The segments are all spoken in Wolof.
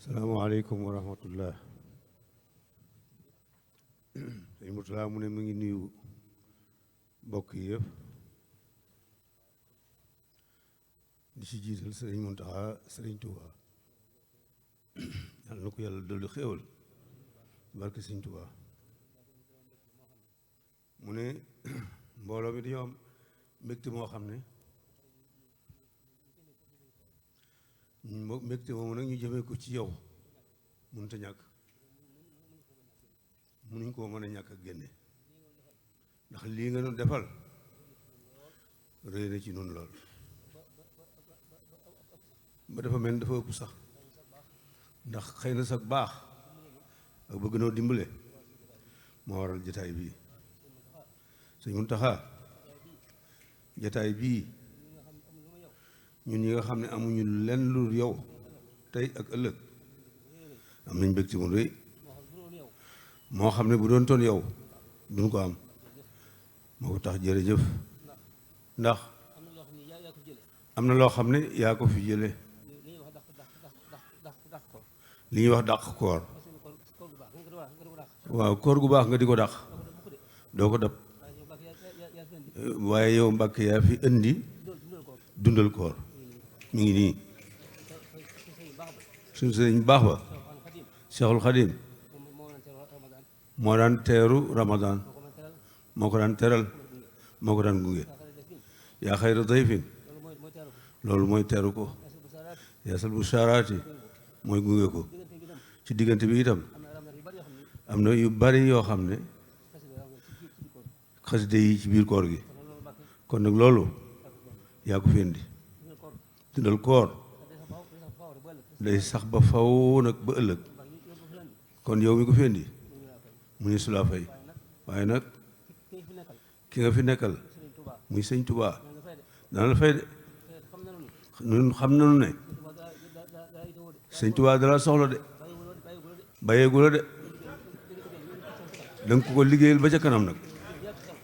salaamaaleykum wa rahmatullah. sëñ Murtala mu ne mu ngi nuyu mbokk yi yëpp di ci jiital sëriñ Muntaxa sëriñ Tuuba yàlla na ko yàlla dolli xéewal barke sëriñ Tuuba. mu ne mbooloo mi dañoo am mbégte moo xam ne mbégte moomu nag ñu jëmee ko ci yow mënut a ñàkk mënuñ koo mën a ñàkk ak génne ndax lii nga doon defal rëy na ci noonu lool ba dafa mel ni dafa ëpp sax ndax xëy na sax baax ak bëgg noo dimbale moo waral jataay bii sëñ Muntaxa jataay bii ñun ñi nga xam ne amuñu lenn lu yow tey ak ëllëg am nañ mbégte mu rëy moo xam ne bu doon toon yow duñ ko am moo ko tax jërëjëf ndax am na loo xam ne yaa ko fi jële li ñuy wax dàq koor waaw koor gu baax nga di ko dàq doo ko dab waaye yow Mbàkke yaa fi indi dundal koor mi ngi nii suñu sëriñ baax ba Cheikhul Khadim moo daan teeru Ramadan moo ko daan teral moo ko daan gunge yaa xayra dayfin loolu mooy teeru ko yaasal bu saaraati mooy gunge ko ci diggante bi itam am na yu bari yoo xam ne xaside yi ci biir koor gi kon nag loolu yaa ko fi indi dundal koor day sax ba faw nag ba ëllëg kon yow mi ko fi indi mu ni su laa fay waaye nag ki nga fi nekkal muy sëñ Tuubaa dana la fay de ñun xam nañu ne sëñ Tuubaa dala soxla de bàyyeegu la de danga ko liggéeyal ba ca kanam nag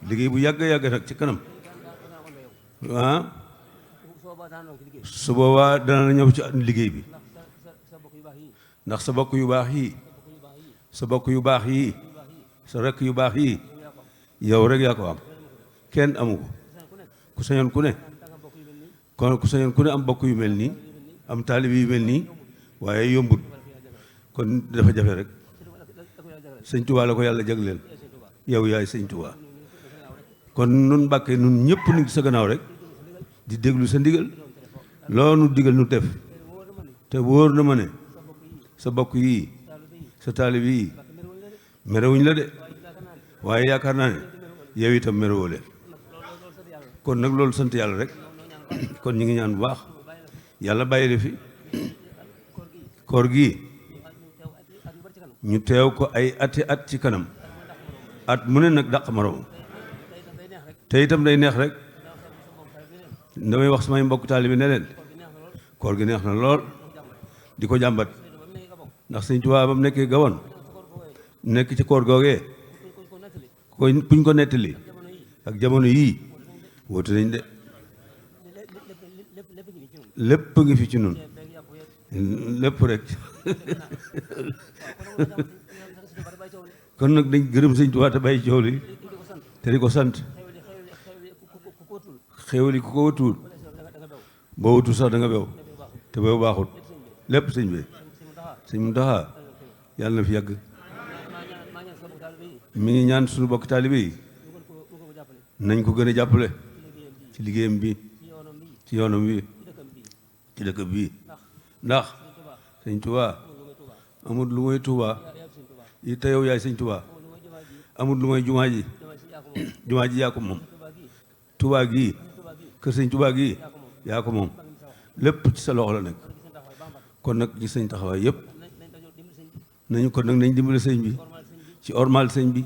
liggéey bu yàgg yàgg nag ci kanam ah su boobaa dana la ñëw ci liggéey bi ndax sa bokk yu baax yii sa bokk yu baax yii sa rekk yu baax yii yow rek yaa ko am kenn amu ko ku sañoon ku ne kon ku sañoon ku ne am bokk yu mel nii am taalibi yu mel nii waaye yombut kon dafa jafe rek sëñ Tuubaa la ko yàlla jagleel yow yaay sëñ Tuubaa kon nun Mbàkke nun ñëpp nu sa gannaaw rek di déglu sa ndigal loo nu digal nu def te wóor na ma ne sa bokk yii sa taalib yii merewuñ la de waaye yaakaar naa ne yow itam merewoo leen kon nag loolu sant yàlla rek kon ñu ngi ñaan bu baax yàlla bàyyi la fi koor gii ñu teew ko ay ati at ci kanam at mu ne nag dàq marom te itam day neex rek damay wax samay mbokk taalibe ne leen koor gi neex na lool di ko jàmbat ndax sëñ Tuubaa ba mu nekkee Gabon nekk ci koor googee kuñ ko nettali ak jamono yii woote nañ de lépp ngi fi ci nun lépp rek kon nag dañ gërëm sëñ Tuubaa te bàyyi coow li te di ko sant xéwali ku ko watuwul boo watu sax da nga bew te bew baaxut lépp sëñ bi sëñ Muntaxa yàlla na fi yàgg mi ngi ñaan suñu bokk taalibe yi nañ ko gën a jàppale ci liggéeyam bi ci yoonam bi ci dëkk bi ndax sëñ Tuubaa amul lu mooy Tuubaa yi te yow yaay sëñ Tuubaa amul lu mooy jumaa ji jumaa ji yaa ko moom Tuubaa gii kër sëñ Tuubaa gii yaa ko moom lépp ci sa loxo la nekk kon nag ci sëñ taxawaay yëpp nañu kon nag nañ dimbale sëñ bi ci ormal sëñ bi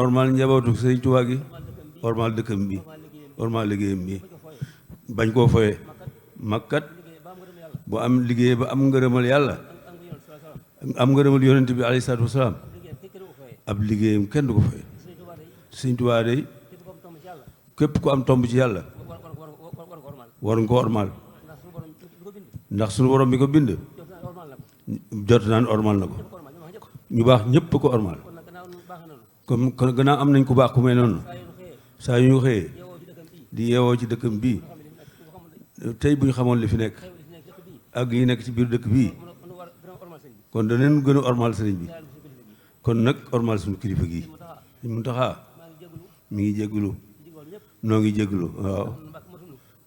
ormal njabootu sëñ Tuubaa gi ormal dëkkam bi ormal liggéeyam bi bañ koo foye makkat bu am liggéey ba am ngërëmal yàlla am ngërëmal yonent bi alayhi salaatu wasalaam ab liggéeyam kenn du ko foye sëñ Tuubaa day képp ku am tomb ci yàlla war nga ko ormal ndax suñu borom bi ko bind jot naan ormal na ko ñu baax ñëpp ko ormal comme kon gannaaw am nañ ku baax ku mel noonu saa yu ñu xëyee di yeewoo ci dëkkam bii tey bu ñu xamoon li fi nekk ak yi nekk ci biir dëkk bii kon daneen gën a ormal sëriñ bi kon nag ormal suñu kilifa gi mu taxaa mi ngi jéggulu noo ngi jéggulu waaw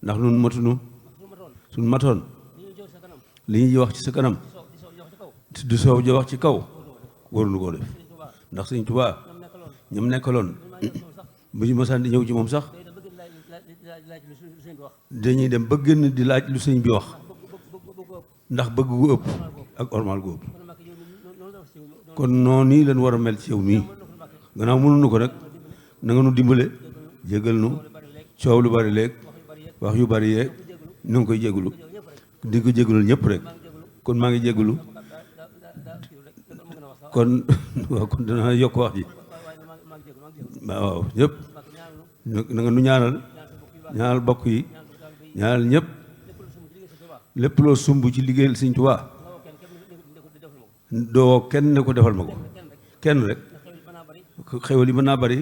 ndax nun matunu suñ matoon li ñuy wax ci sa kanam du soow jo wax ci kaw waruñu koo def ndax sëñ Tuubaa ñoom nekkaloon bu ñu mosaan di ñëw ci moom sax dañuy dem ba génn di laaj lu sëñ bi wax ndax bëgg gu ëpp ak ormal gu ëpp kon noonu nii leen war a mel ci yow mii gannaaw mënuñu ko nag na nga nu dimbale jégal nu coow lu bari léeg wax yu bari yeeg nu ngi koy jégalu di ko jégalul ñëpp rek kon maa ngi jégalu kon waaw kon dana yokk wax ji waaw ñëpp na nga nu ñaanal bokk yi ñaanal ñëpp lépp loo sumb ci liggéeyal Sëñ Tuubaa doo kenn ne ko defal ma ko kenn rek xewal yi mën naa bari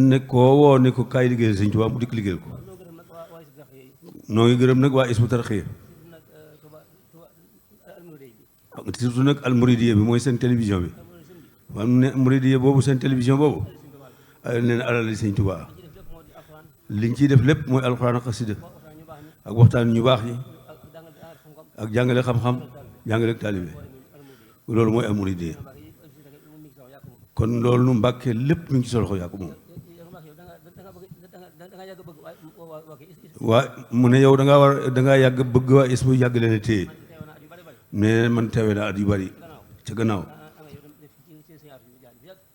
ne koo woo ne ko kaay liggéeyal Sëñ Tuubaa mu dikk liggéeyal ko noo ngi gërëm nag waa Hizbut Tarqiyyah surtout nag almouridiya bi mooy seen télévision bi xam ne mouridiya boobu seen télévision boobu neen alal Sëñ Tuubaa liñ ciy def lépp mooy alxuraan ak xasida ak waxtaan ñu baax ñi ak jàngale xam-xam jàngale ak taalibe loolu mooy almouridiya kon loolu nu Mbàkke lépp mi ngi ci solo yaa ko moom waa mu ne yow da ngaa yàgg bëgg waa Hizbut yàgg leen a téye mais man teewe na at yu bari ca gannaaw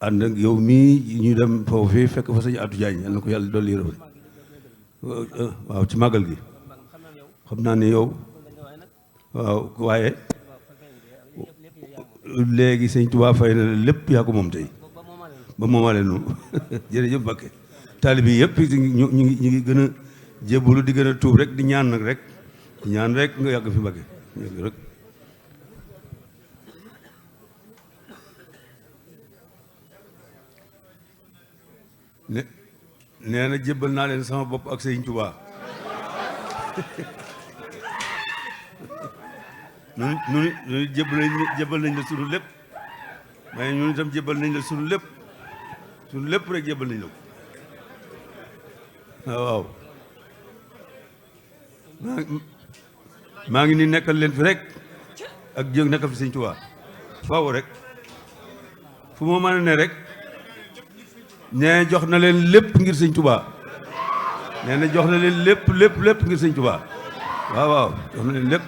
ànd ak yow mii ñu dem foofu fekk fa sëñ Atou Diagne yal na ko yàlla dolli yërëm waaw ci màggal gi xam naa ne yow waaw waaye léegi sëñ Tuubaa fay na lépp yaa ko moom tey ba moomaale nu jërëjëf Mbakke taalibe yi yëpp ñu ngi gën a jébbalu di gën a tuub rek di ñaan nag rek di ñaan rek nga yàgg fi Mbakke rek nee na jébbal naa leen sama bopp ak sëñ Tuubaa ñun jébbal nañ la sunu lépp mais ñun itam jébbal nañ la sunu lépp rek jébbal nañ la ko waaw maa ngi ni nekkal leen fi rek ak jóg nekkal fi sëñ Tuubaa waaw rek fu ma mën a ne rek nee jox na leen lépp ngir sëñ Tuubaa nee na jox na leen lépp ngir sëñ Tuubaa waaw jox na leen lépp